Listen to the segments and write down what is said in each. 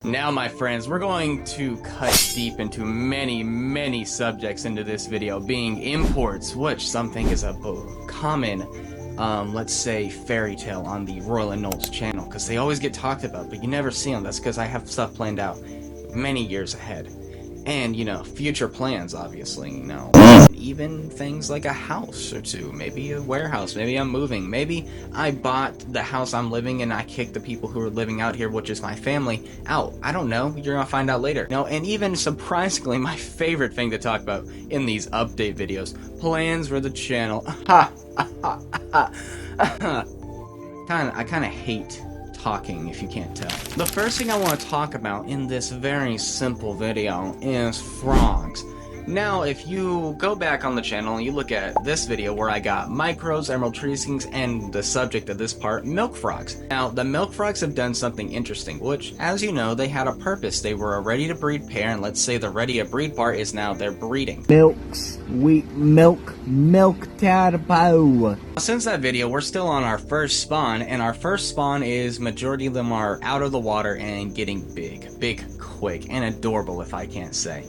Now, my friends, we're going to cut deep into many subjects into this video, being imports, which some think is a common, let's say, fairy tale on the Royal Anoles channel, because they always get talked about, but you never see them. That's because I have stuff planned out many years ahead. And, future plans, obviously, even things like a house or two, maybe a warehouse, maybe I'm moving, maybe I bought the house I'm living in, I kicked the people who are living out here, which is my family, out. I don't know, you're gonna find out later. And even surprisingly, my favorite thing to talk about in these update videos, plans for the channel. I kinda hate talking, if you can't tell. The first thing I want to talk about in this very simple video is frogs. Now, if you go back on the channel and you look at this video where I got micros, emerald tracings, and the subject of this part, milk frogs. Now, the milk frogs have done something interesting, which, as you know, they had a purpose. They were a ready-to-breed pair, and let's say the ready-to-breed part is now they're breeding. Milk tadpole. Since that video, we're still on our first spawn, and our first spawn is majority of them are out of the water and getting big quick, and adorable, if I can't say.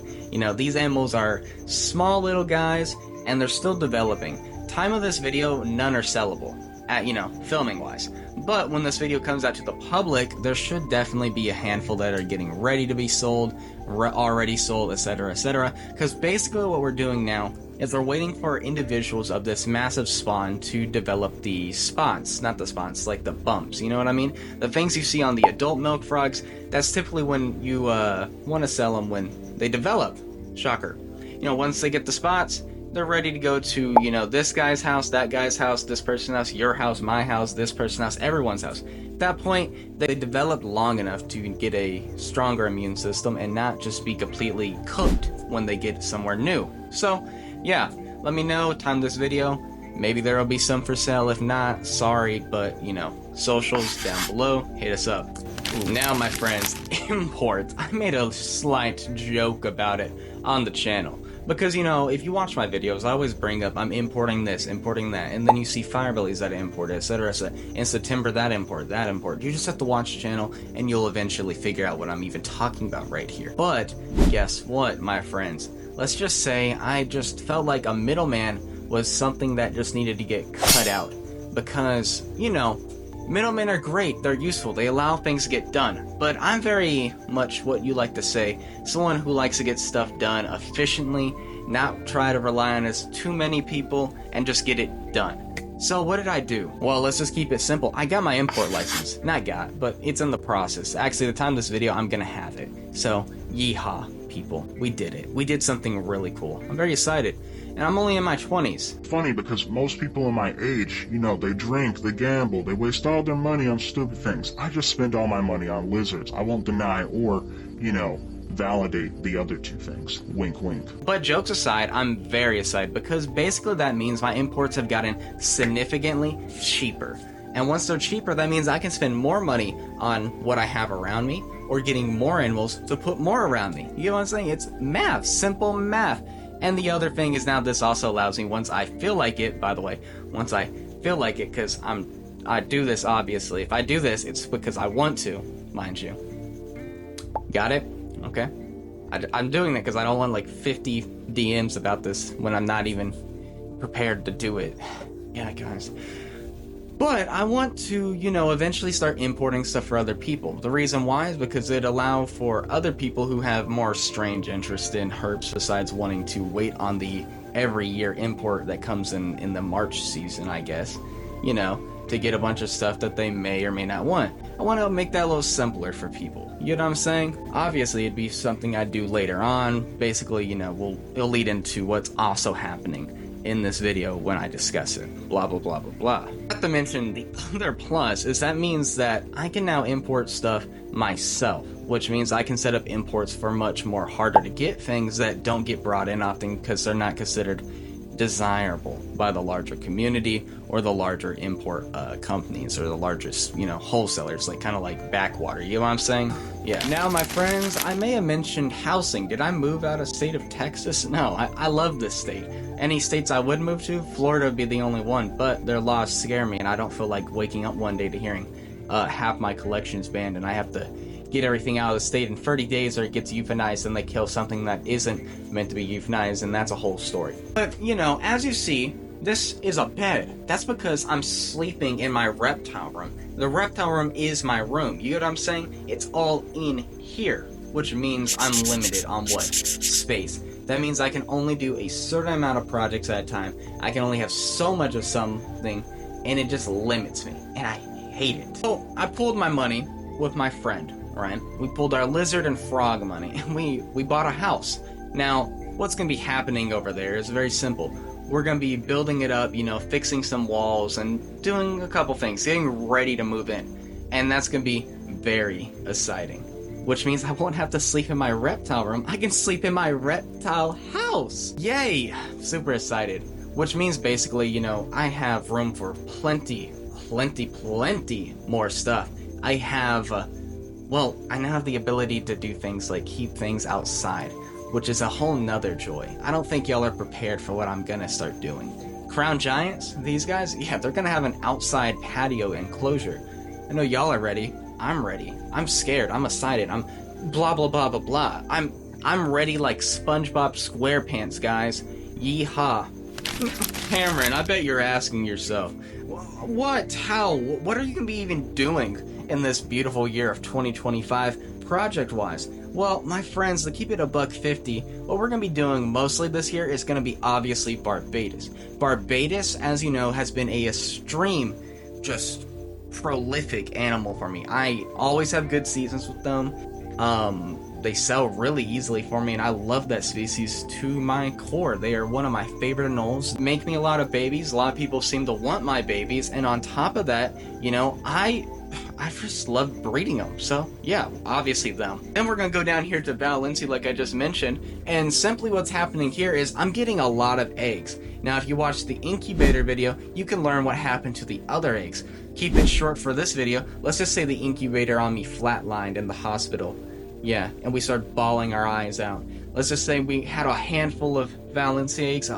These animals are small little guys, and they're still developing. Time of this video, none are sellable, filming wise. But when this video comes out to the public, there should definitely be a handful that are getting ready to be sold, already sold, etc, etc. Because basically what we're doing now is we're waiting for individuals of this massive spawn to develop the spots, not the spots, like the bumps, you know what I mean? The things you see on the adult milk frogs, that's typically when you want to sell them when they develop. Shocker. Once they get the spots, they're ready to go to, this guy's house, that guy's house, this person's house, your house, my house, this person's house, everyone's house. At that point, they developed long enough to get a stronger immune system and not just be completely cooked when they get somewhere new. So, yeah, let me know, time this video. Maybe there'll be some for sale. If not, sorry, but, socials down below, hit us up. Now, my friends, imports. I made a slight joke about it on the channel. Because, if you watch my videos, I always bring up, I'm importing this, importing that, and then you see firebellies that I import, etc. In September, that import. You just have to watch the channel, and you'll eventually figure out what I'm even talking about right here. But, guess what, my friends? Let's just say I just felt like a middleman was something that just needed to get cut out. Because, middlemen are great, they're useful, they allow things to get done, but I'm very much what you like to say, someone who likes to get stuff done efficiently, not try to rely on as too many people, and just get it done. So what did I do? Well, let's just keep it simple. I got my import license. Not got, but it's in the process. Actually, the time of this video, I'm gonna have it. So, yeehaw, people. We did it. We did something really cool. I'm very excited. And I'm only in my 20s. Funny because most people in my age, they drink, they gamble, they waste all their money on stupid things. I just spend all my money on lizards. I won't deny or, validate the other two things. Wink, wink. But jokes aside, I'm very excited because basically that means my imports have gotten significantly cheaper. And once they're cheaper, that means I can spend more money on what I have around me or getting more animals to put more around me. You know what I'm saying? It's math, simple math. And the other thing is now this also allows me, once I feel like it, by the way, once I feel like it, because I do this obviously. If I do this, it's because I want to, mind you. Got it? Okay. I'm doing that because I don't want like 50 DMs about this when I'm not even prepared to do it. Yeah, guys. But I want to, eventually start importing stuff for other people. The reason why is because it allows for other people who have more strange interest in herps besides wanting to wait on the every year import that comes in the March season, I guess, to get a bunch of stuff that they may or may not want. I want to make that a little simpler for people. You know what I'm saying? Obviously, it'd be something I'd do later on. Basically, it'll lead into what's also happening in this video when I discuss it. Blah, blah, blah, blah, blah. Not to mention, the other plus is that means that I can now import stuff myself, which means I can set up imports for much more harder to get things that don't get brought in often because they're not considered desirable by the larger community or the larger import companies or the largest, wholesalers, kind of like backwater. You know what I'm saying? Yeah. Now, my friends, I may have mentioned housing. Did I move out of state of Texas? No, I love this state. Any states I would move to, Florida would be the only one, but their laws scare me, and I don't feel like waking up one day to hearing half my collection's banned, and I have to get everything out of the state in 30 days, or it gets euthanized and they kill something that isn't meant to be euthanized, and that's a whole story. But, you know, as you see, this is a bed. That's because I'm sleeping in my reptile room. The reptile room is my room. You know what I'm saying? It's all in here, which means I'm limited on what? Space. That means I can only do a certain amount of projects at a time. I can only have so much of something, and it just limits me, and I hate it. So I pulled my money with my friend, alright? We pulled our lizard and frog money, and we bought a house. Now, what's going to be happening over there is very simple. We're going to be building it up, you know, fixing some walls and doing a couple things, getting ready to move in. And that's going to be very exciting. Which means I won't have to sleep in my reptile room. I can sleep in my reptile house. Yay! Super excited. Which means basically, you know, I have room for plenty more stuff. I have, well, I now have the ability to do things like keep things outside, which is a whole nother joy. I don't think y'all are prepared for what I'm gonna start doing. Crown Giants, these guys, yeah, they're gonna have an outside patio enclosure. I know y'all are ready. I'm ready. I'm scared. I'm excited. I'm blah blah blah blah blah. I'm ready like SpongeBob SquarePants, guys. Yeehaw. Cameron, I bet you're asking yourself, what? How? What are you gonna be even doing in this beautiful year of 2025, project-wise? Well, my friends, to keep it $150, what we're gonna be doing mostly this year is gonna be obviously Barbados. Barbados, as you know, has been a extreme, just prolific animal for me. I always have good seasons with them. They sell really easily for me, and I love that species to my core. They are one of my favorite anoles. Make me a lot of babies. A lot of people seem to want my babies, and on top of that, you know, I just love breeding them. So yeah, obviously them. Then we're gonna go down here to Valencia, like I just mentioned, and simply what's happening here is I'm getting a lot of eggs. Now, if you watch the incubator video, you can learn what happened to the other eggs. Keep it short for this video. Let's just say the incubator on me flatlined in the hospital. Yeah, and we started bawling our eyes out. Let's just say we had a handful of Valencia eggs,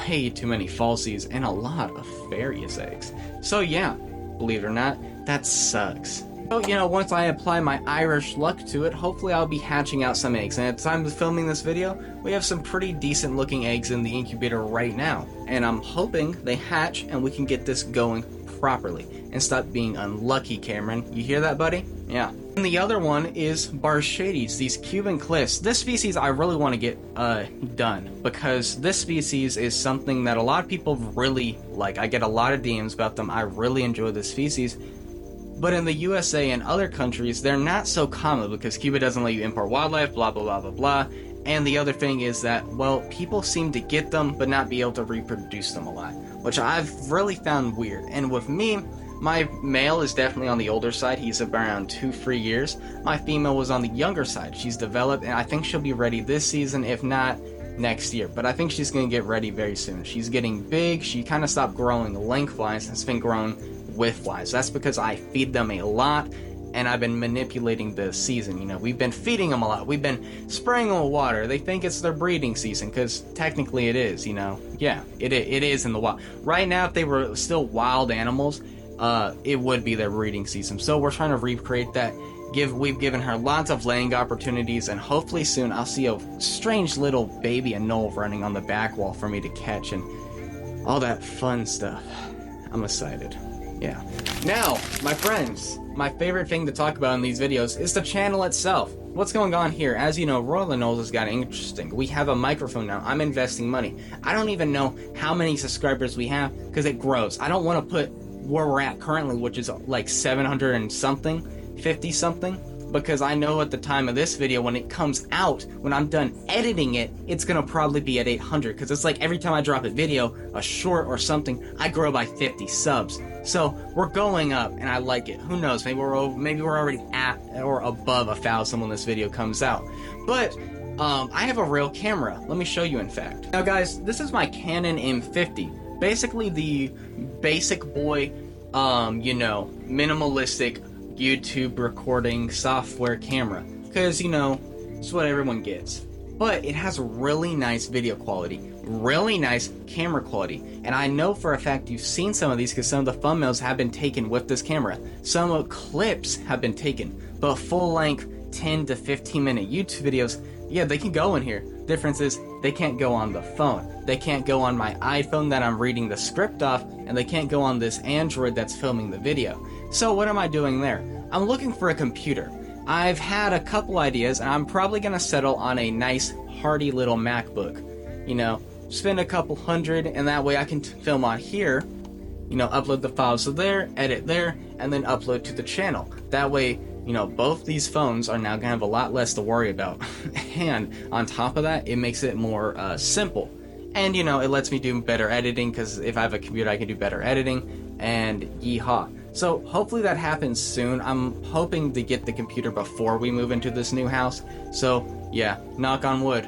way too many falsies, and a lot of various eggs. So yeah, believe it or not, that sucks. So, you know, once I apply my Irish luck to it, hopefully I'll be hatching out some eggs. And at the time of filming this video, we have some pretty decent looking eggs in the incubator right now. And I'm hoping they hatch and we can get this going properly and stop being unlucky, Cameron. You hear that, buddy? Yeah. And the other one is Barshades, these Cuban cliffs. This species I really want to get done, because this species is something that a lot of people really like. I get a lot of DMs about them. I really enjoy this species. But in the USA and other countries, they're not so common because Cuba doesn't let you import wildlife, blah blah blah blah blah. And the other thing is that, well, people seem to get them but not be able to reproduce them a lot, which I've really found weird. And with me, my male is definitely on the older side. He's around 2-3 years. My female was on the younger side. She's developed, and I think she'll be ready this season, if not next year. But I think she's going to get ready very soon. She's getting big. She kind of stopped growing lengthwise and it's been growing widthwise. That's because I feed them a lot, and I've been manipulating the season. You know, we've been feeding them a lot. We've been spraying them with water. They think it's their breeding season, because technically it is, you know. Yeah, it is in the wild. Right now, if they were still wild animals, it would be their breeding season. So we're trying to recreate that. We've given her lots of laying opportunities, and hopefully soon I'll see a strange little baby Anole running on the back wall for me to catch, and all that fun stuff. I'm excited. Yeah. Now, my friends, my favorite thing to talk about in these videos is the channel itself. What's going on here? As you know, Royal Anoles has got interesting. We have a microphone now. I'm investing money. I don't even know how many subscribers we have, because it grows. I don't want to put where we're at currently, which is like 700 and something, 50 something, because I know at the time of this video, when it comes out, when I'm done editing it, it's gonna probably be at 800, because it's like every time I drop a video, a short or something, I grow by 50 subs. So we're going up, and I like it. Who knows? Maybe we're already at or above 1,000 when this video comes out. But I have a real camera. Let me show you. In fact, now guys, this is my Canon M50. Basically the basic boy, you know, minimalistic YouTube recording software camera, because, you know, it's what everyone gets. But it has really nice video quality, really nice camera quality, and I know for a fact you've seen some of these because some of the thumbnails have been taken with this camera. Some clips have been taken, but full-length 10 to 15 minute YouTube videos, yeah, they can go in here. Difference is they can't go on the phone. They can't go on my iPhone that I'm reading the script off, and they can't go on this Android that's filming the video. So what am I doing there? I'm looking for a computer. I've had a couple ideas, and I'm probably going to settle on a nice, hardy little MacBook. You know, spend a couple hundred, and that way I can film on here, you know, upload the files to there, edit there, and then upload to the channel. That way, you know, both these phones are now going to have a lot less to worry about. And on top of that, it makes it more simple. And, you know, it lets me do better editing, because if I have a computer, I can do better editing, and yeehaw. So hopefully that happens soon. I'm hoping to get the computer before we move into this new house. So, yeah, knock on wood.